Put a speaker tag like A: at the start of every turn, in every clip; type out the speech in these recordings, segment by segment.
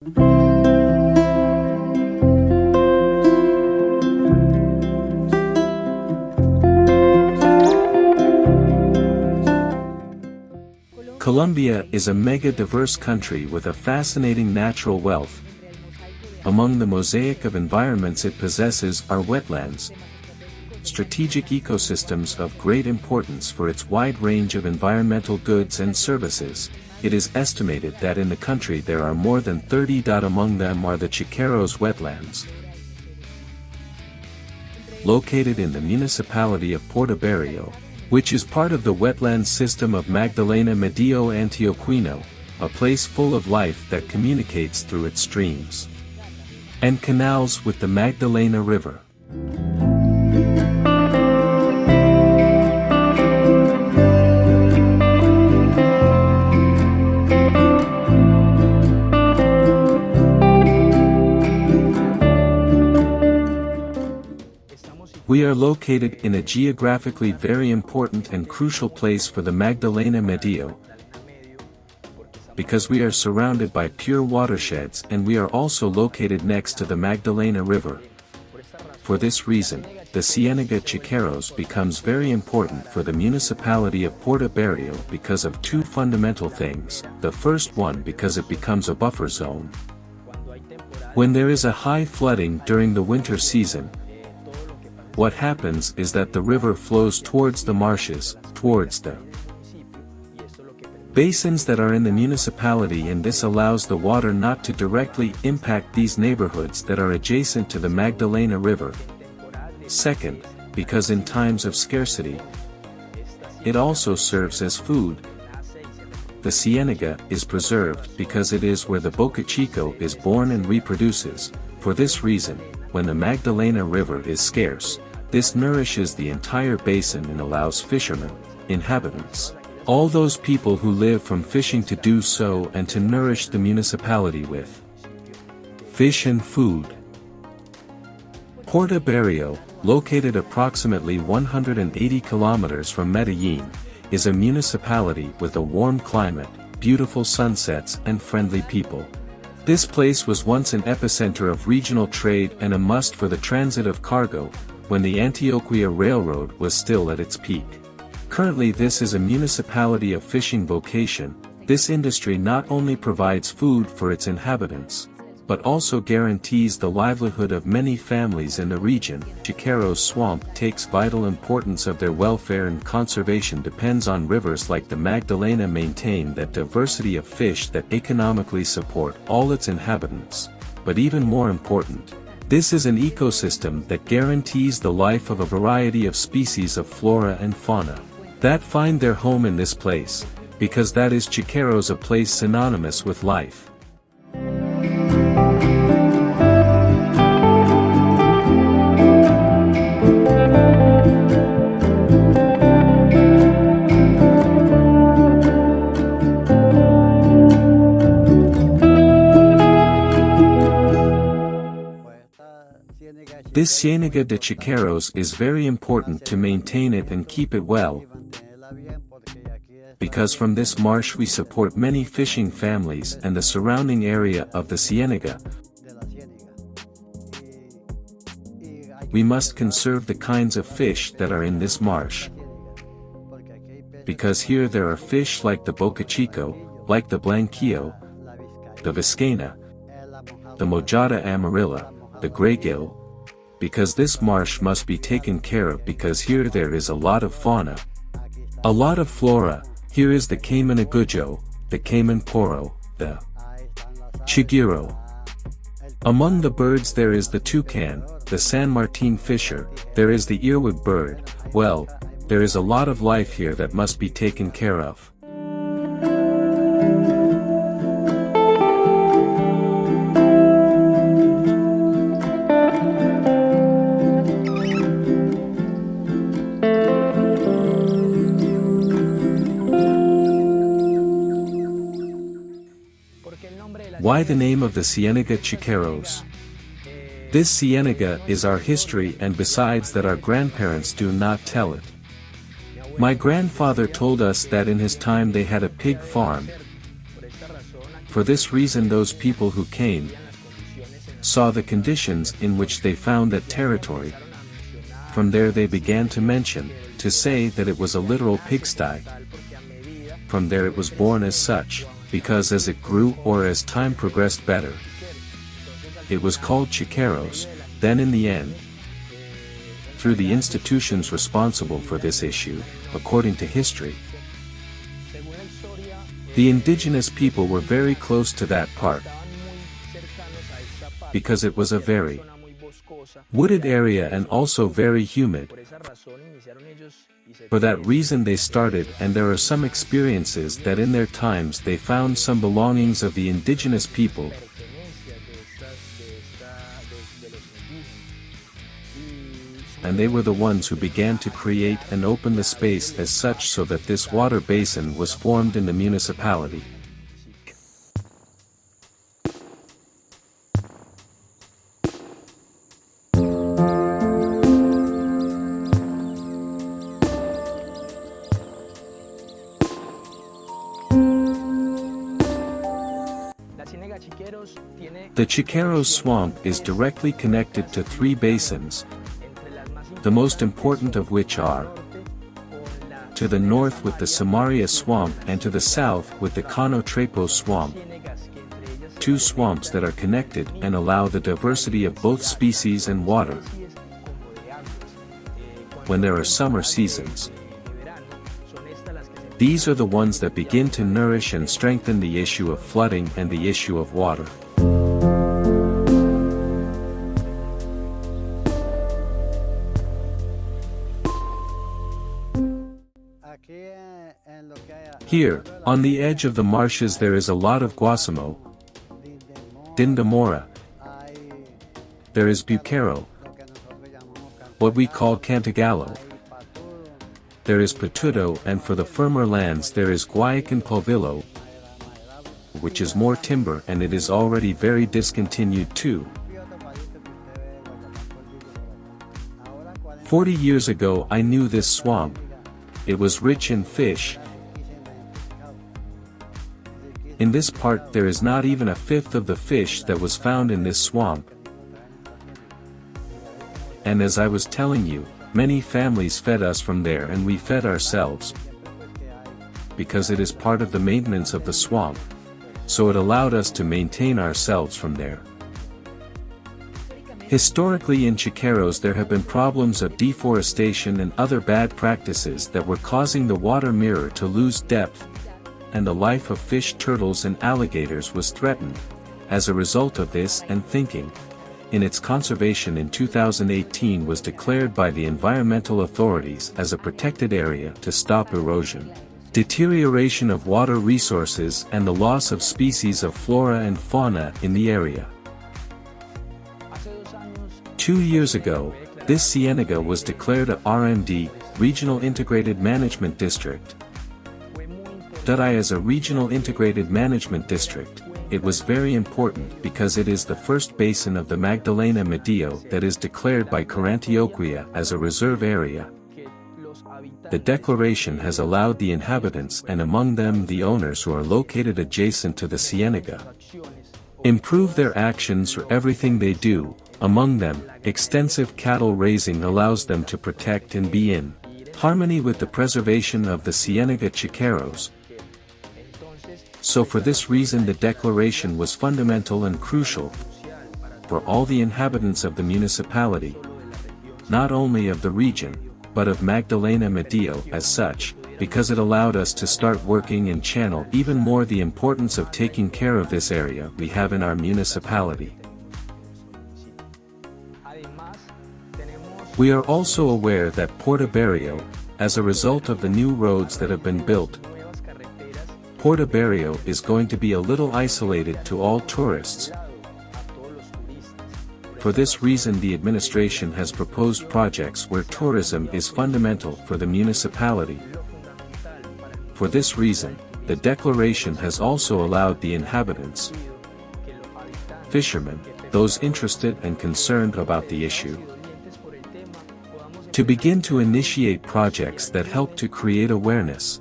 A: Colombia is a mega-diverse country with a fascinating natural wealth. Among the mosaic of environments it possesses are wetlands, strategic ecosystems of great importance for its wide range of environmental goods and services. It is estimated that in the country there are more than 30. Among them are the Chiqueros wetlands. Located in the municipality of Puerto Berrio, which is part of the wetland system of Magdalena Medio Antioqueño, a place full of life that communicates through its streams and canals with the Magdalena River. We are located in a geographically very important and crucial place for the Magdalena Medio, because we are surrounded by pure watersheds and we are also located next to the Magdalena River. For this reason, the Ciénaga Chiqueros becomes very important for the municipality of Puerto Berrio because of two fundamental things. The first one, because it becomes a buffer zone. When there is a high flooding during the winter season, what happens is that the river flows towards the marshes, towards the basins that are in the municipality, and this allows the water not to directly impact these neighborhoods that are adjacent to the Magdalena River. Second, because in times of scarcity, it also serves as food. The Ciénaga is preserved because it is where the Boca Chico is born and reproduces. For this reason, when the Magdalena River is scarce, this nourishes the entire basin and allows fishermen, inhabitants, all those people who live from fishing to do so and to nourish the municipality with fish and food. Puerto Berrio, located approximately 180 kilometers from Medellin, is a municipality with a warm climate, beautiful sunsets and friendly people. This place was once an epicenter of regional trade and a must for the transit of cargo, when the Antioquia Railroad was still at its peak. Currently this is a municipality of fishing vocation. This industry not only provides food for its inhabitants, but also guarantees the livelihood of many families in the region. Chiqueros Swamp takes vital importance of their welfare, and conservation depends on rivers like the Magdalena maintain that diversity of fish that economically support all its inhabitants. But even more important, this is an ecosystem that guarantees the life of a variety of species of flora and fauna that find their home in this place, because that is Chiqueros, a place synonymous with life. This Ciénaga de Chiqueros is very important to maintain it and keep it well, because from this marsh we support many fishing families and the surrounding area of the Ciénaga. We must conserve the kinds of fish that are in this marsh, because here there are fish like the Boca Chico, like the Blanquillo, the Vizcaína, the Mojada Amarilla, the Graygill, because this marsh must be taken care of, because here there is a lot of fauna, a lot of flora. Here is the Cayman Agujo, the Cayman Poro, the Chiguiro. Among the birds there is the toucan, the San Martin fisher, there is the earwig bird. Well, there is a lot of life here that must be taken care of. Why the name of the Ciénaga Chiqueros? This Ciénaga is our history, and besides that our grandparents do not tell it. My grandfather told us that in his time they had a pig farm, For this reason those people who came saw the conditions in which they found that territory. From there they began to mention, to say that it was a literal pigsty. From there it was born as such, because as it grew or as time progressed better, it was called Chiqueros. Then in the end, through the institutions responsible for this issue, according to history, the indigenous people were very close to that part, because it was a very wooded area and also very humid. For that reason they started, and there are some experiences that in their times they found some belongings of the indigenous people, and they were the ones who began to create and open the space as such so that this water basin was formed in the municipality. The Chiqueros swamp is directly connected to three basins, the most important of which are to the north with the Samaria swamp and to the south with the Cano Trepo swamp, two swamps that are connected and allow the diversity of both species and water. When there are summer seasons, these are the ones that begin to nourish and strengthen the issue of flooding and the issue of water. Here, on the edge of the marshes there is a lot of guasamo, dindamora, there is buquero, what we call cantagallo, there is patudo, and for the firmer lands there is guayacan polvillo, which is more timber and it is already very discontinued too. 40 years ago I knew this swamp. It was rich in fish. In this part there is not even a fifth of the fish that was found in this swamp. And as I was telling you, many families fed us from there and we fed ourselves, because it is part of the maintenance of the swamp, so it allowed us to maintain ourselves from there. Historically in Chiqueros there have been problems of deforestation and other bad practices that were causing the water mirror to lose depth, and the life of fish, turtles and alligators was threatened. As a result of this and thinking, in its conservation in 2018 was declared by the environmental authorities as a protected area to stop erosion, deterioration of water resources and the loss of species of flora and fauna in the area. 2 years ago, this Ciénaga was declared a RMD, Regional Integrated Management District. As a Regional Integrated Management District, it was very important because it is the first basin of the Magdalena Medio that is declared by Antioquia as a reserve area. The declaration has allowed the inhabitants and among them the owners who are located adjacent to the Ciénaga improve their actions or everything they do. Among them, extensive cattle raising allows them to protect and be in harmony with the preservation of the Ciénaga Chiqueros. So for this reason the declaration was fundamental and crucial for all the inhabitants of the municipality, not only of the region, but of Magdalena Medio as such, because it allowed us to start working and channel even more the importance of taking care of this area we have in our municipality. We are also aware that Puerto Berrio, as a result of the new roads that have been built, Puerto Berrio is going to be a little isolated to all tourists. For this reason the administration has proposed projects where tourism is fundamental for the municipality. For this reason, the declaration has also allowed the inhabitants, fishermen, those interested and concerned about the issue, to begin to initiate projects that help to create awareness.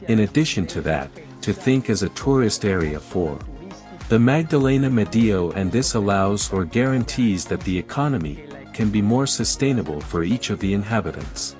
A: In addition to that, to think as a tourist area for the Magdalena Medio, and this allows or guarantees that the economy can be more sustainable for each of the inhabitants.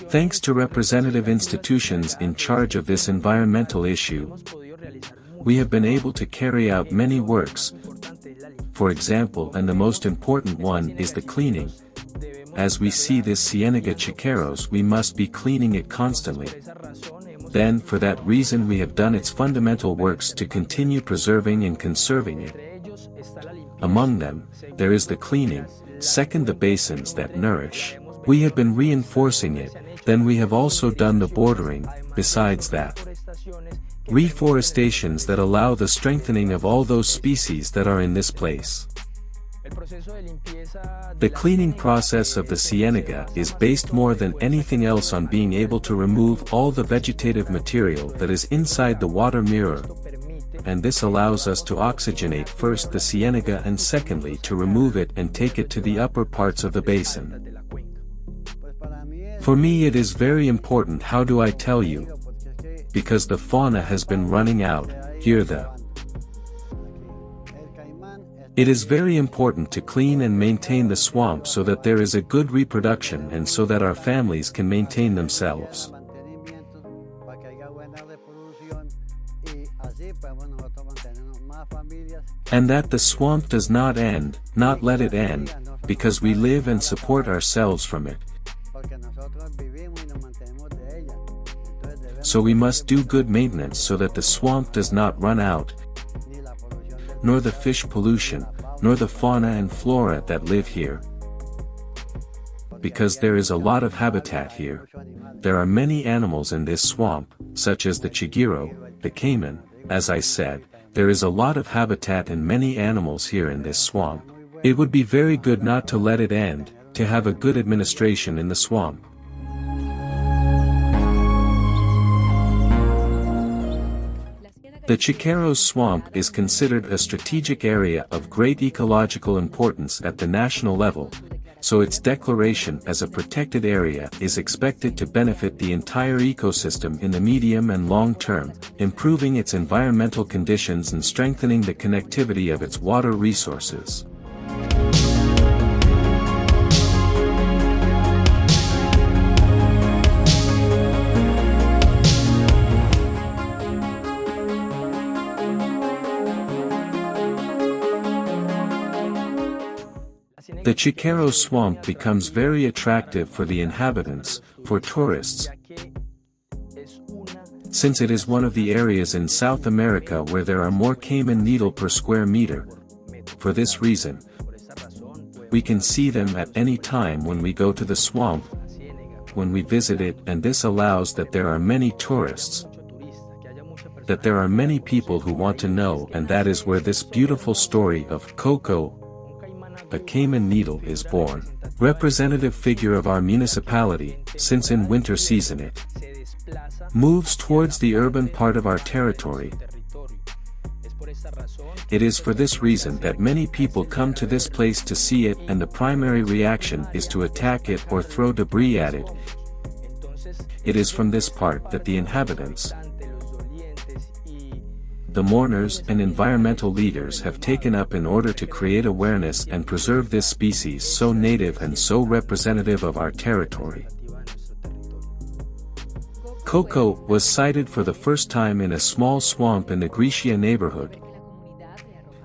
A: Thanks to representative institutions in charge of this environmental issue, we have been able to carry out many works. For example, and the most important one is the cleaning. As we see this Ciénaga Chiqueros, we must be cleaning it constantly. Then, for that reason, we have done its fundamental works to continue preserving and conserving it. Among them, there is the cleaning, second the basins that nourish. We have been reinforcing it, then we have also done the bordering, besides that, reforestations that allow the strengthening of all those species that are in this place. The cleaning process of the Ciénaga is based more than anything else on being able to remove all the vegetative material that is inside the water mirror, and this allows us to oxygenate first the Ciénaga and secondly to remove it and take it to the upper parts of the basin. For me it is very important, how do I tell you? Because the fauna has been running out, here It is very important to clean and maintain the swamp so that there is a good reproduction and so that our families can maintain themselves. And that the swamp does not end, not let it end, because we live and support ourselves from it. So we must do good maintenance so that the swamp does not run out, nor the fish pollution, nor the fauna and flora that live here. Because there is a lot of habitat here. There are many animals in this swamp, such as the chiguiro, the caiman. As I said, there is a lot of habitat and many animals here in this swamp. It would be very good not to let it end, to have a good administration in the swamp. The Chiqueros swamp is considered a strategic area of great ecological importance at the national level, so its declaration as a protected area is expected to benefit the entire ecosystem in the medium and long term, improving its environmental conditions and strengthening the connectivity of its water resources. The Chiqueros swamp becomes very attractive for the inhabitants, for tourists, since it is one of the areas in South America where there are more caiman needle per square meter. For this reason, we can see them at any time when we go to the swamp, when we visit it, and this allows that there are many tourists, that there are many people who want to know, and that is where this beautiful story of Coco, a caiman needle, is born. Representative figure of our municipality, since in winter season it moves towards the urban part of our territory. It is for this reason that many people come to this place to see it, and the primary reaction is to attack it or throw debris at it. It is from this part that the inhabitants, the mourners and environmental leaders have taken up in order to create awareness and preserve this species so native and so representative of our territory. Coco was sighted for the first time in a small swamp in the Grecia neighborhood.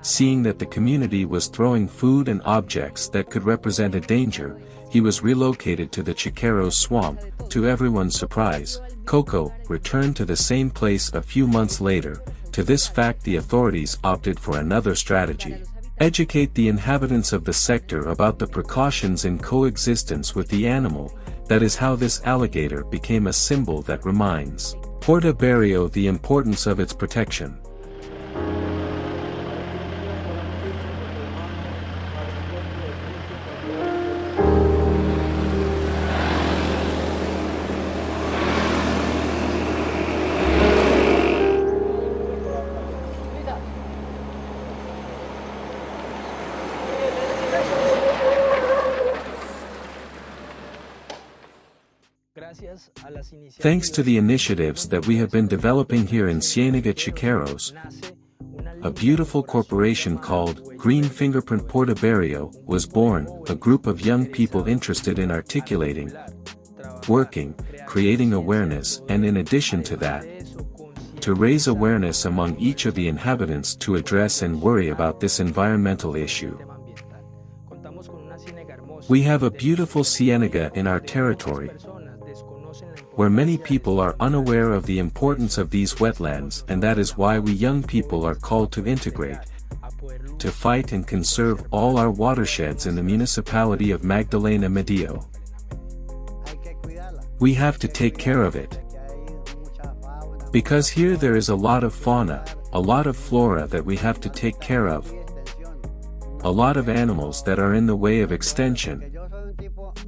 A: Seeing that the community was throwing food and objects that could represent a danger, he was relocated to the Chiqueros swamp. To everyone's surprise, Coco returned to the same place a few months later. To this fact, the authorities opted for another strategy. Educate the inhabitants of the sector about the precautions in coexistence with the animal. That is how this alligator became a symbol that reminds Puerto Berrio, the importance of its protection. Thanks to the initiatives that we have been developing here in Ciénaga Chiqueros, a beautiful corporation called Green Fingerprint Puerto Berrio was born, a group of young people interested in articulating, working, creating awareness, and in addition to that, to raise awareness among each of the inhabitants to address and worry about this environmental issue. We have a beautiful ciénaga in our territory, where many people are unaware of the importance of these wetlands, and that is why we young people are called to integrate, to fight and conserve all our watersheds in the municipality of Magdalena Medio. We have to take care of it, because here there is a lot of fauna, a lot of flora that we have to take care of, a lot of animals that are in the way of extension.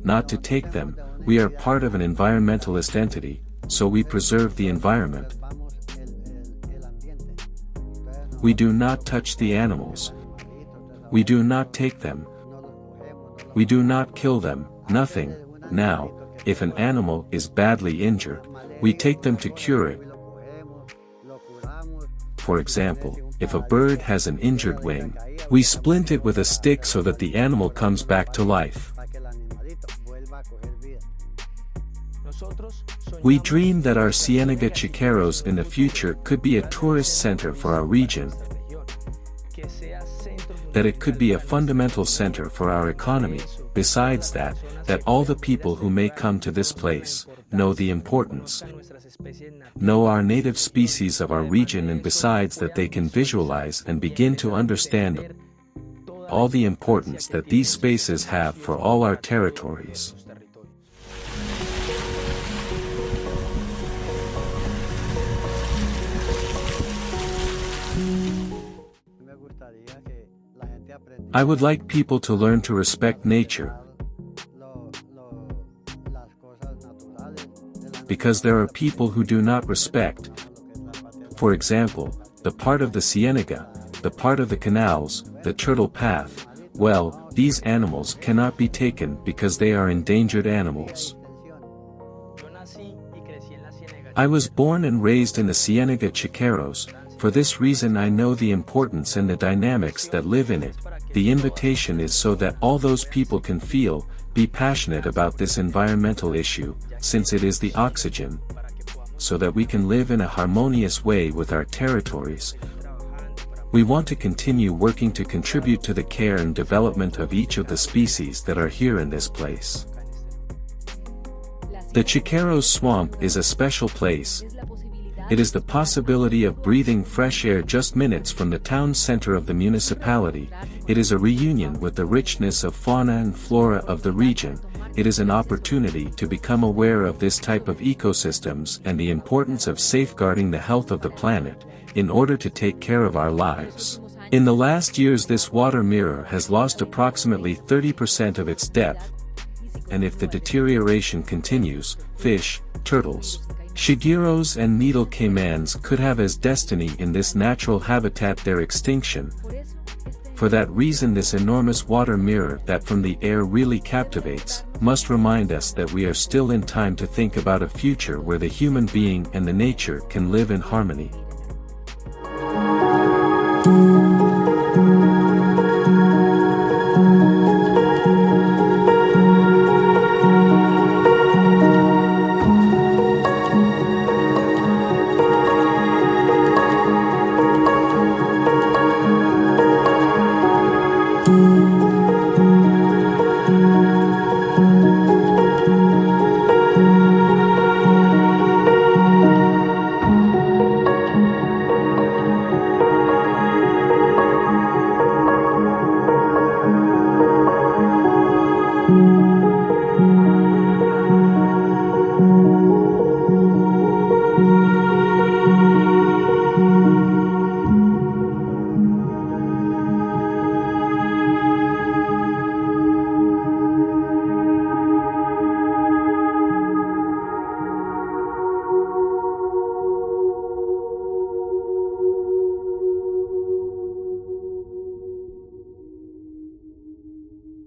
A: Not to take them, we are part of an environmentalist entity, so we preserve the environment. We do not touch the animals. We do not take them. We do not kill them, nothing. Now, if an animal is badly injured, we take them to cure it. For example, if a bird has an injured wing, we splint it with a stick so that the animal comes back to life. We dream that our Ciénaga Chiqueros in the future could be a tourist center for our region, that it could be a fundamental center for our economy. Besides that, that all the people who may come to this place, know the importance, know our native species of our region, and besides that they can visualize and begin to understand all the importance that these spaces have for all our territories. I would like people to learn to respect nature, because there are people who do not respect. For example, the part of the ciénaga, the part of the canals, the turtle path. Well, these animals cannot be taken because they are endangered animals. I was born and raised in the Ciénaga Chiqueros. For this reason I know the importance and the dynamics that live in it. The invitation is so that all those people can feel, be passionate about this environmental issue, since it is the oxygen, so that we can live in a harmonious way with our territories. We want to continue working to contribute to the care and development of each of the species that are here in this place. The Chiqueros swamp is a special place. It is the possibility of breathing fresh air just minutes from the town center of the municipality. It is a reunion with the richness of fauna and flora of the region. It is an opportunity to become aware of this type of ecosystems and the importance of safeguarding the health of the planet, in order to take care of our lives. In the last years this water mirror has lost approximately 30% of its depth, and if the deterioration continues, fish, turtles, Chiqueros and needle caimans could have as destiny in this natural habitat their extinction. For that reason this enormous water mirror that from the air really captivates, must remind us that we are still in time to think about a future where the human being and the nature can live in harmony.